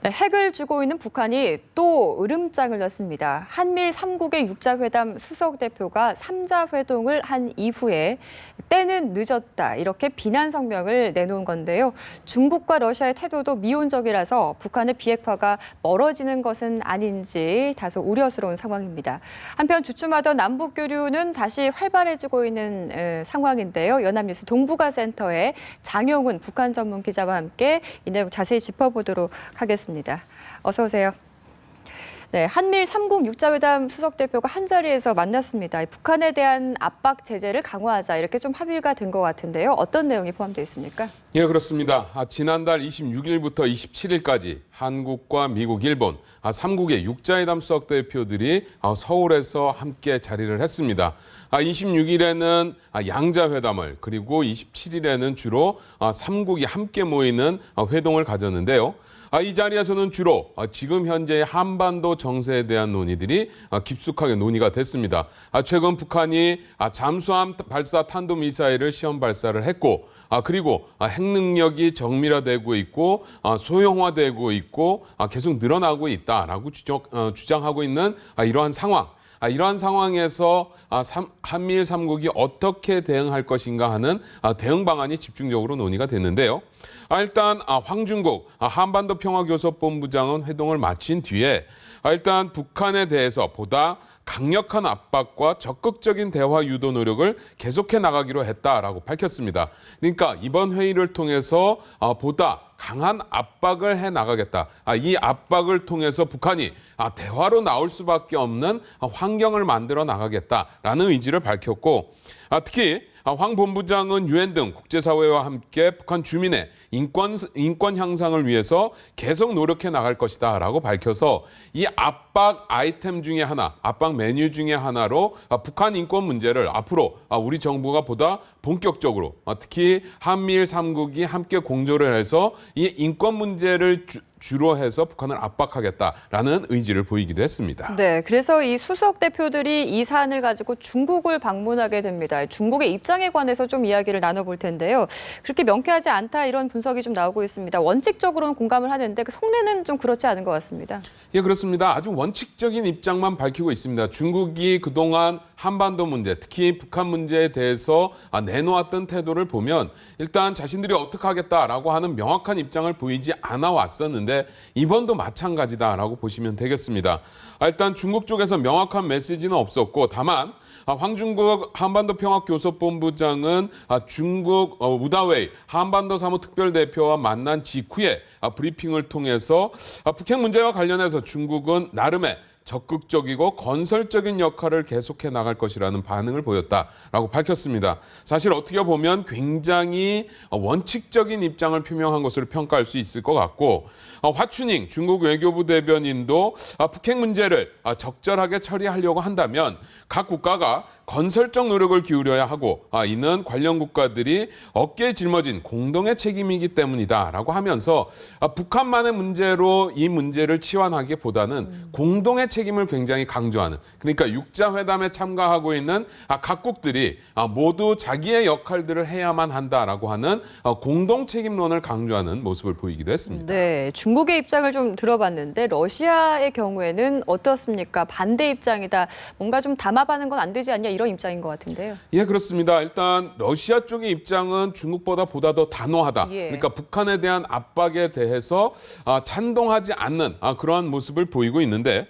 네, 핵을 쥐고 있는 북한이 또 으름장을 놨습니다. 한밀 3국의 육자회담 수석 대표가 3자 회동을 한 이후에 때는 늦었다 이렇게 비난 성명을 내놓은 건데요. 중국과 러시아의 태도도 미온적이라서 북한의 비핵화가 멀어지는 것은 아닌지 다소 우려스러운 상황입니다. 한편 주춤하던 남북 교류는 다시 활발해지고 있는 상황인데요. 연합뉴스 동북아센터의 장용훈 북한 전문 기자와 함께 이 내용 자세히 짚어보도록 하겠습니다. 어서 오세요. 네, 한밀 3국 육자회담 수석 대표가 한자리에서 만났습니다. 북한에 대한 압박 제재를 강화하자 이렇게 좀 합의가 된 것 같은데요. 어떤 내용이 포함되어 있습니까? 예, 그렇습니다. 지난달 26일부터 27일까지 한국과 미국, 일본 3국의 육자회담 수석 대표들이 서울에서 함께 자리를 했습니다. 26일에는 양자회담을 그리고 27일에는 주로 3국이 함께 모이는 회동을 가졌는데요. 이 자리에서는 주로 지금 현재의 한반도 정세에 대한 논의들이 깊숙하게 논의가 됐습니다. 최근 북한이 잠수함 발사 탄도미사일을 시험 발사를 했고 그리고 핵 능력이 정밀화되고 있고 소형화되고 있고 계속 늘어나고 있다라고 주장하고 있는 이러한 상황. 이러한 상황에서 한미일 3국이 어떻게 대응할 것인가 하는 대응 방안이 집중적으로 논의가 됐는데요. 일단 황준국 한반도 평화교섭본부장은 회동을 마친 뒤에 일단 북한에 대해서 보다 강력한 압박과 적극적인 대화 유도 노력을 계속해 나가기로 했다라고 밝혔습니다. 그러니까 이번 회의를 통해서 보다 강한 압박을 해 나가겠다. 이 압박을 통해서 북한이 대화로 나올 수밖에 없는 환경을 만들어 나가겠다라는 의지를 밝혔고 특히 황 본부장은 유엔 등 국제사회와 함께 북한 주민의 인권 향상을 위해서 계속 노력해 나갈 것이다라고 밝혀서 이 압박 아이템 중에 하나, 압박 메뉴 중에 하나로 북한 인권 문제를 앞으로 우리 정부가 보다 본격적으로 특히 한미일 3국이 함께 공조를 해서 이 인권 문제를 주로 해서 북한을 압박하겠다라는 의지를 보이기도 했습니다. 네, 그래서 이 수석 대표들이 이 사안을 가지고 중국을 방문하게 됩니다. 중국의 입장에 관해서 좀 이야기를 나눠볼 텐데요. 그렇게 명쾌하지 않다 이런 분석이 좀 나오고 있습니다. 원칙적으로는 공감을 하는데 그 속내는 좀 그렇지 않은 것 같습니다. 예, 그렇습니다. 아주 원칙적인 입장만 밝히고 있습니다. 중국이 그동안 한반도 문제, 특히 북한 문제에 대해서 내놓았던 태도를 보면 일단 자신들이 어떻게 하겠다라고 하는 명확한 입장을 보이지 않아 왔었는데 이번도 마찬가지다라고 보시면 되겠습니다. 일단 중국 쪽에서 명확한 메시지는 없었고 다만 황준국 한반도 평화교섭본부장은 중국 우다웨이 한반도 사무 특별대표와 만난 직후에 브리핑을 통해서 북핵 문제와 관련해서 중국은 나름의 적극적이고 건설적인 역할을 계속해 나갈 것이라는 반응을 보였다라고 밝혔습니다. 사실 어떻게 보면 굉장히 원칙적인 입장을 표명한 것으로 평가할 수 있을 것 같고 화춘잉 중국 외교부 대변인도 북핵 문제를 적절하게 처리하려고 한다면 각 국가가 건설적 노력을 기울여야 하고 이는 관련 국가들이 어깨에 짊어진 공동의 책임이기 때문이다라고 하면서 북한만의 문제로 이 문제를 치환하기보다는 공동의 책임을 굉장히 강조하는 그러니까 육자회담에 참가하고 있는 각국들이 모두 자기의 역할들을 해야만 한다라고 하는 공동 책임론을 강조하는 모습을 보이기도 했습니다. 네, 중국의 입장을 좀 들어봤는데 러시아의 경우에는 어떻습니까? 반대 입장이다. 뭔가 좀 담합하는 건 안 되지 않냐 이런 입장인 것 같은데요. 예, 그렇습니다. 일단 러시아 쪽의 입장은 중국보다 더 단호하다. 예. 그러니까 북한에 대한 압박에 대해서 찬동하지 않는 그러한 모습을 보이고 있는데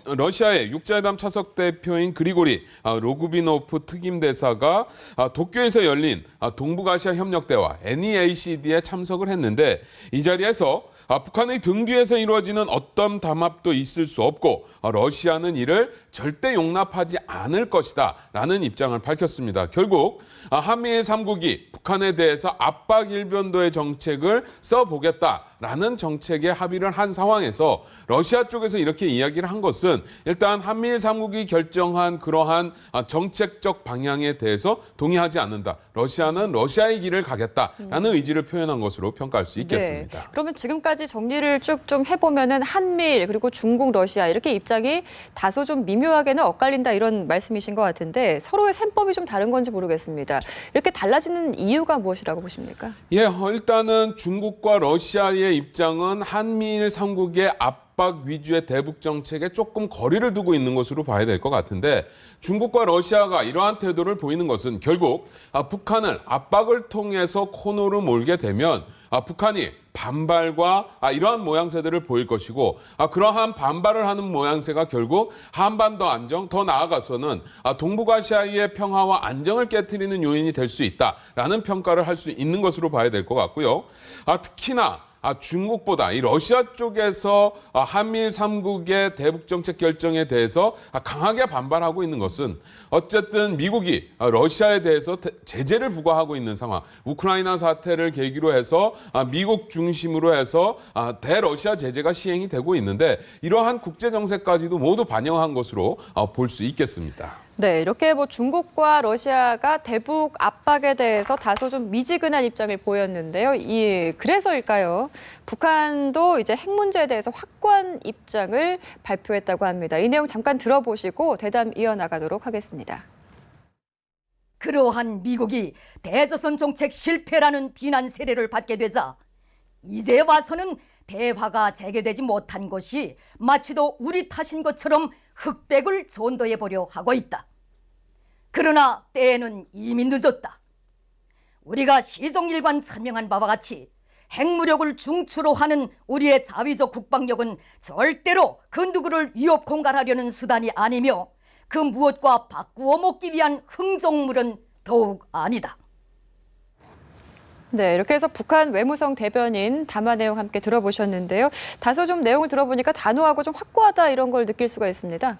러시아의 육자회담 차석 대표인 그리고리 로구비노프 특임대사가 도쿄에서 열린 동북아시아 협력대화 NEACD에 참석을 했는데 이 자리에서 북한의 등 뒤에서 이루어지는 어떤 담합도 있을 수 없고 러시아는 이를 절대 용납하지 않을 것이다 라는 입장을 밝혔습니다. 결국 한미일 3국이 북한에 대해서 압박 일변도의 정책을 써보겠다라는 정책에 합의를 한 상황에서 러시아 쪽에서 이렇게 이야기를 한 것은 일단 한미일 3국이 결정한 그러한 정책적 방향에 대해서 동의하지 않는다. 러시아는 러시아의 길을 가겠다라는 의지를 표현한 것으로 평가할 수 있겠습니다. 네. 그러면 지금까지 정리를 쭉 좀 해보면은 한미일 그리고 중국, 러시아 이렇게 입장이 다소 좀 미묘하게는 엇갈린다 이런 말씀이신 것 같은데 서로의 셈법이 좀 다른 건지 모르겠습니다. 이렇게 달라지는 이유가 무엇이라고 보십니까? 예, 일단은 중국과 러시아의 미국의 입장은 한미일 3국의 압박 위주의 대북 정책에 조금 거리를 두고 있는 것으로 봐야 될 것 같은데 중국과 러시아가 이러한 태도를 보이는 것은 결국 북한을 압박을 통해서 코너로 몰게 되면 북한이 반발과 이러한 모양새들을 보일 것이고 그러한 반발을 하는 모양새가 결국 한반도 안정, 더 나아가서는 동북아시아의 평화와 안정을 깨트리는 요인이 될 수 있다라는 평가를 할 수 있는 것으로 봐야 될 것 같고요. 특히나 중국보다 이 러시아 쪽에서 한미일 3국의 대북 정책 결정에 대해서 강하게 반발하고 있는 것은 어쨌든 미국이 러시아에 대해서 제재를 부과하고 있는 상황, 우크라이나 사태를 계기로 해서 미국 중심으로 해서 대러시아 제재가 시행이 되고 있는데 이러한 국제 정세까지도 모두 반영한 것으로 볼 수 있겠습니다. 네, 이렇게 중국과 러시아가 대북 압박에 대해서 다소 좀 미지근한 입장을 보였는데요. 그래서일까요? 북한도 이제 핵 문제에 대해서 확고한 입장을 발표했다고 합니다. 이 내용 잠깐 들어보시고 대담 이어나가도록 하겠습니다. 그러한 미국이 대조선 정책 실패라는 비난 세례를 받게 되자 이제 와서는 대화가 재개되지 못한 것이 마치도 우리 탓인 것처럼 흑백을 전도해 보려 하고 있다. 그러나 때에는 이미 늦었다. 우리가 시종일관 천명한 바와 같이 핵무력을 중추로 하는 우리의 자위적 국방력은 절대로 그 누구를 위협 공갈하려는 수단이 아니며 그 무엇과 바꾸어 먹기 위한 흥정물은 더욱 아니다. 네, 이렇게 해서 북한 외무성 대변인 담화 내용 함께 들어보셨는데요. 다소 좀 내용을 들어보니까 단호하고 좀 확고하다 이런 걸 느낄 수가 있습니다.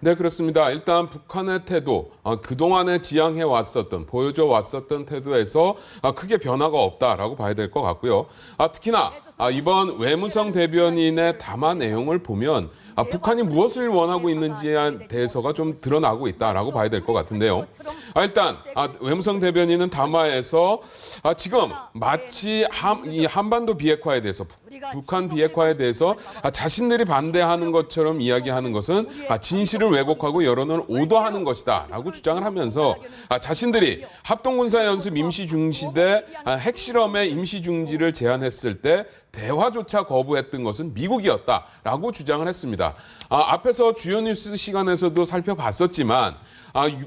네, 그렇습니다. 일단 북한의 태도, 그동안에 지향해 왔었던, 보여줘 왔었던 태도에서 크게 변화가 없다라고 봐야 될 것 같고요. 특히나 이번 외무성 대변인의 담화 내용을 보면 북한이 무엇을 원하고 있는지에 대해서가 좀 드러나고 있다라고 봐야 될 것 같은데요. 일단 외무성 대변인은 담화에서 지금 마치 이 한반도 비핵화에 대해서 북한 비핵화에 대해서 자신들이 반대하는 것처럼 이야기하는 것은 진실을 왜곡하고 여론을 오도하는 것이다 라고 주장을 하면서 자신들이 합동군사연습 임시중지대 핵실험의 임시중지를 제안했을 때 대화조차 거부했던 것은 미국이었다라고 주장을 했습니다. 앞에서 주요 뉴스 시간에서도 살펴봤었지만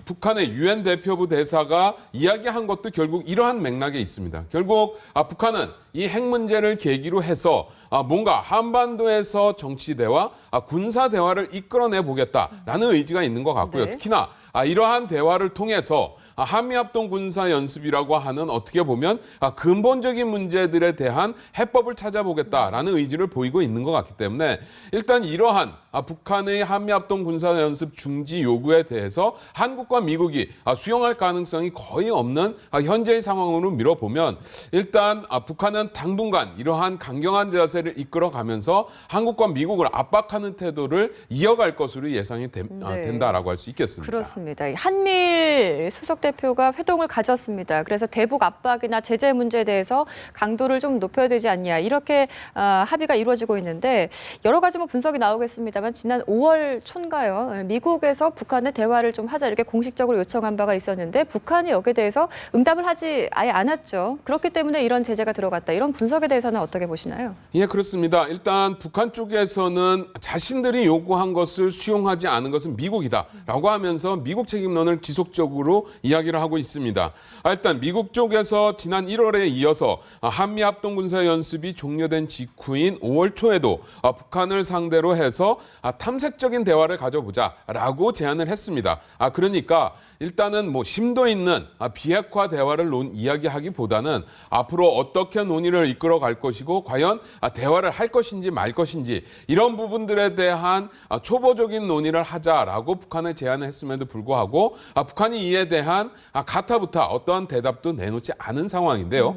북한의 유엔 대표부 대사가 이야기한 것도 결국 이러한 맥락에 있습니다. 결국 북한은 이 핵 문제를 계기로 해서 뭔가 한반도에서 정치 대화, 군사 대화를 이끌어내 보겠다라는 의지가 있는 것 같고요. 네. 특히나 이러한 대화를 통해서 한미합동 군사 연습이라고 하는 어떻게 보면 근본적인 문제들에 대한 해법을 찾아보겠다라는 의지를 보이고 있는 것 같기 때문에 일단 이러한 북한의 한미합동 군사 연습 중지 요구에 대해서 한국과 미국이 수용할 가능성이 거의 없는 현재의 상황으로 밀어보면 일단 북한은 당분간 이러한 강경한 자세를 이끌어가면서 한국과 미국을 압박하는 태도를 이어갈 것으로 예상이 된다라고 할 수 있겠습니다. 그렇습니다. 한미일 수석 대표가 회동을 가졌습니다. 그래서 대북 압박이나 제재 문제에 대해서 강도를 좀 높여야 되지 않냐 이렇게 합의가 이루어지고 있는데 여러 가지 분석이 나오겠습니다만 지난 5월 초인가요? 미국에서 북한의 대화를 좀 하자 이렇게 공식적으로 요청한 바가 있었는데 북한이 여기에 대해서 응답을 하지 아예 않았죠. 그렇기 때문에 이런 제재가 들어갔다. 이런 분석에 대해서는 어떻게 보시나요? 예, 그렇습니다. 일단 북한 쪽에서는 자신들이 요구한 것을 수용하지 않은 것은 미국이다라고 하면서 미국 책임론을 지속적으로 이야기를 하고 있습니다. 일단 미국 쪽에서 지난 1월에 이어서 한미합동군사연습이 종료된 직후인 5월 초에도 북한을 상대로 해서 탐색적인 대화를 가져보자라고 제안을 했습니다. 그러니까 일단은 심도 있는 비핵화 대화를 이야기하기보다는 앞으로 어떻게 논의를 이끌어갈 것이고 과연 대화를 할 것인지 말 것인지 이런 부분들에 대한 초보적인 논의를 하자라고 북한에 제안을 했음에도 불구하고 북한이 이에 대한 가타부타 어떠한 대답도 내놓지 않은 상황인데요.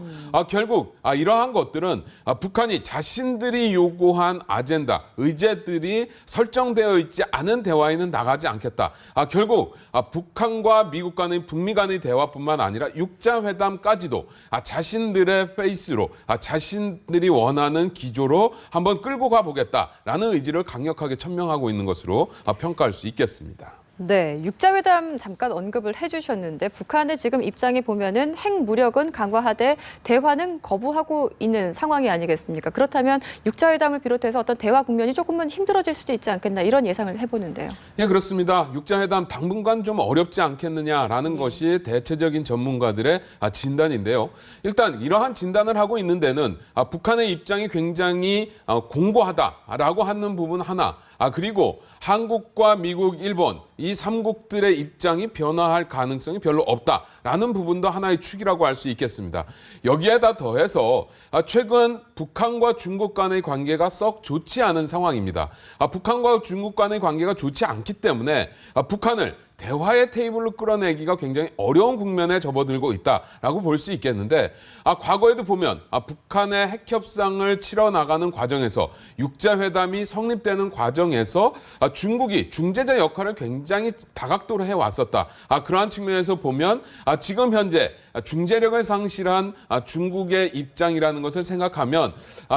결국 이러한 것들은 북한이 자신들이 요구한 아젠다, 의제들이 설정되어 있지 않은 대화에는 나가지 않겠다. 결국 북한과 미국 간의 북미 간의 대화뿐만 아니라 육자회담까지도 자신들의 페이스로 자신들이 원하는 기조로 한번 끌고 가보겠다라는 의지를 강력하게 천명하고 있는 것으로 평가할 수 있겠습니다. 네, 육자회담 잠깐 언급을 해주셨는데 북한의 지금 입장이 보면은 핵무력은 강화하되 대화는 거부하고 있는 상황이 아니겠습니까? 그렇다면 육자회담을 비롯해서 어떤 대화 국면이 조금은 힘들어질 수도 있지 않겠나 이런 예상을 해보는데요. 예, 그렇습니다. 육자회담 당분간 좀 어렵지 않겠느냐라는 것이 대체적인 전문가들의 진단인데요. 일단 이러한 진단을 하고 있는 데는 북한의 입장이 굉장히 공고하다라고 하는 부분 하나, 그리고 한국과 미국, 일본 이 3국들의 입장이 변화할 가능성이 별로 없다라는 부분도 하나의 축이라고 할 수 있겠습니다. 여기에다 더해서 최근 북한과 중국 간의 관계가 썩 좋지 않은 상황입니다. 북한과 중국 간의 관계가 좋지 않기 때문에 북한을 대화의 테이블로 끌어내기가 굉장히 어려운 국면에 접어들고 있다라고 볼 수 있겠는데 과거에도 보면 북한의 핵 협상을 치러 나가는 과정에서 육자회담이 성립되는 과정에서 중국이 중재자 역할을 굉장히 다각도로 해왔었다. 그러한 측면에서 보면 지금 현재 중재력을 상실한 중국의 입장이라는 것을 생각하면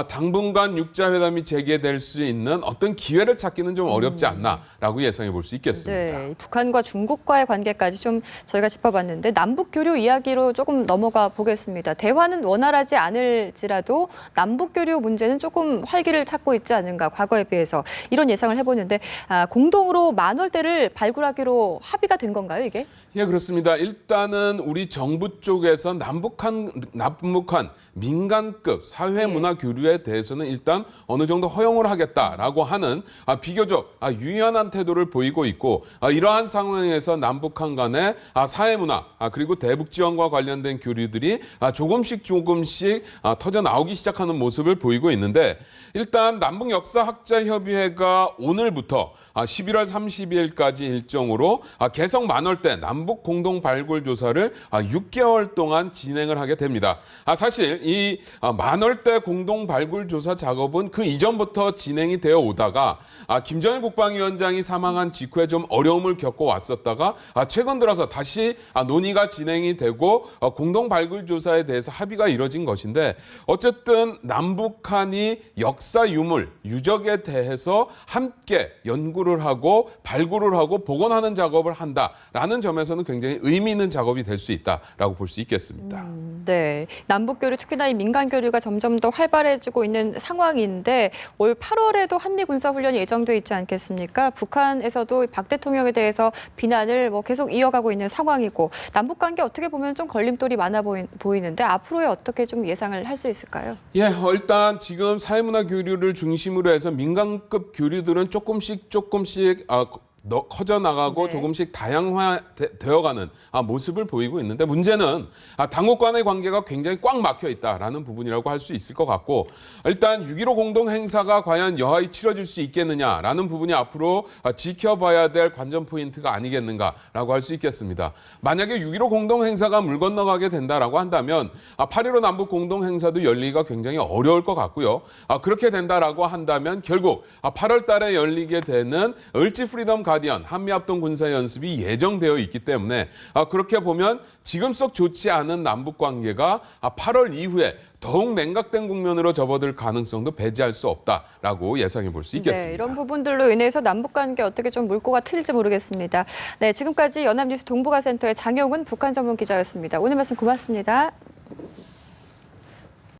당분간 육자회담이 재개될 수 있는 어떤 기회를 찾기는 좀 어렵지 않나라고 예상해 볼 수 있겠습니다. 네, 북한과 중국과의 관계까지 좀 저희가 짚어봤는데 남북 교류 이야기로 조금 넘어가 보겠습니다. 대화는 원활하지 않을지라도 남북 교류 문제는 조금 활기를 찾고 있지 않은가 과거에 비해서 이런 예상을 해보는데 공동으로 만월대를 발굴하기로 합의가 된 건가요, 이게? 예, 그렇습니다. 일단은 우리 정부 쪽에서 남북한 민간급 사회문화 교류에 대해서는 일단 어느 정도 허용을 하겠다라고 하는 비교적 유연한 태도를 보이고 있고 이러한 상황에서 남북한 간의 사회문화 그리고 대북 지원과 관련된 교류들이 조금씩 터져 나오기 시작하는 모습을 보이고 있는데 일단 남북 역사학자협의회가 오늘부터 11월 30일까지 일정으로 개성 만월대 남북 공동 발굴 조사를 6개월 동안 진행을 하게 됩니다. 사실 이 만월대 공동 발굴 조사 작업은 그 이전부터 진행이 되어 오다가 김정일 국방위원장이 사망한 직후에 좀 어려움을 겪어 왔었다가 최근 들어서 다시 논의가 진행이 되고 공동 발굴 조사에 대해서 합의가 이뤄진 것인데 어쨌든 남북한이 역사 유물, 유적에 대해서 함께 연구를 하고 발굴을 하고 복원하는 작업을 한다라는 점에서는 굉장히 의미 있는 작업이 될 수 있다라고 볼 수 있겠습니다. 네, 남북 교류 특히나 이 민간 교류가 점점 더 활발해지고 있는 상황인데 올 8월에도 한미 군사 훈련이 예정돼 있지 않겠습니까? 북한에서도 박 대통령에 대해서 비난을 계속 이어가고 있는 상황이고 남북 관계 어떻게 보면 좀 걸림돌이 많아 보이는데 앞으로에 어떻게 좀 예상을 할 수 있을까요? 예, 일단 지금 사회문화 교류를 중심으로 해서 민간급 교류들은 조금씩 커져 나가고 네. 조금씩 다양화되어가는 모습을 보이고 있는데 문제는 당국 간의 관계가 굉장히 꽉 막혀 있다라는 부분이라고 할 수 있을 것 같고 일단 6.15 공동 행사가 과연 여하히 치러질 수 있겠느냐라는 부분이 앞으로 지켜봐야 될 관전 포인트가 아니겠는가라고 할 수 있겠습니다. 만약에 6.15 공동 행사가 물 건너가게 된다라고 한다면 8.15 남북 공동 행사도 열리기가 굉장히 어려울 것 같고요. 그렇게 된다라고 한다면 결국 8월 달에 열리게 되는 을지 프리덤 가디언 한미합동 군사연습이 예정되어 있기 때문에 그렇게 보면 지금 썩 좋지 않은 남북관계가 8월 이후에 더욱 냉각된 국면으로 접어들 가능성도 배제할 수 없다라고 예상해 볼 수 있겠습니다. 네, 이런 부분들로 인해서 남북 관계 어떻게 좀 물꼬가 트일지 모르겠습니다. 네, 지금까지 연합뉴스 동북아센터의 장용은 북한 전문 기자였습니다. 오늘 말씀 고맙습니다.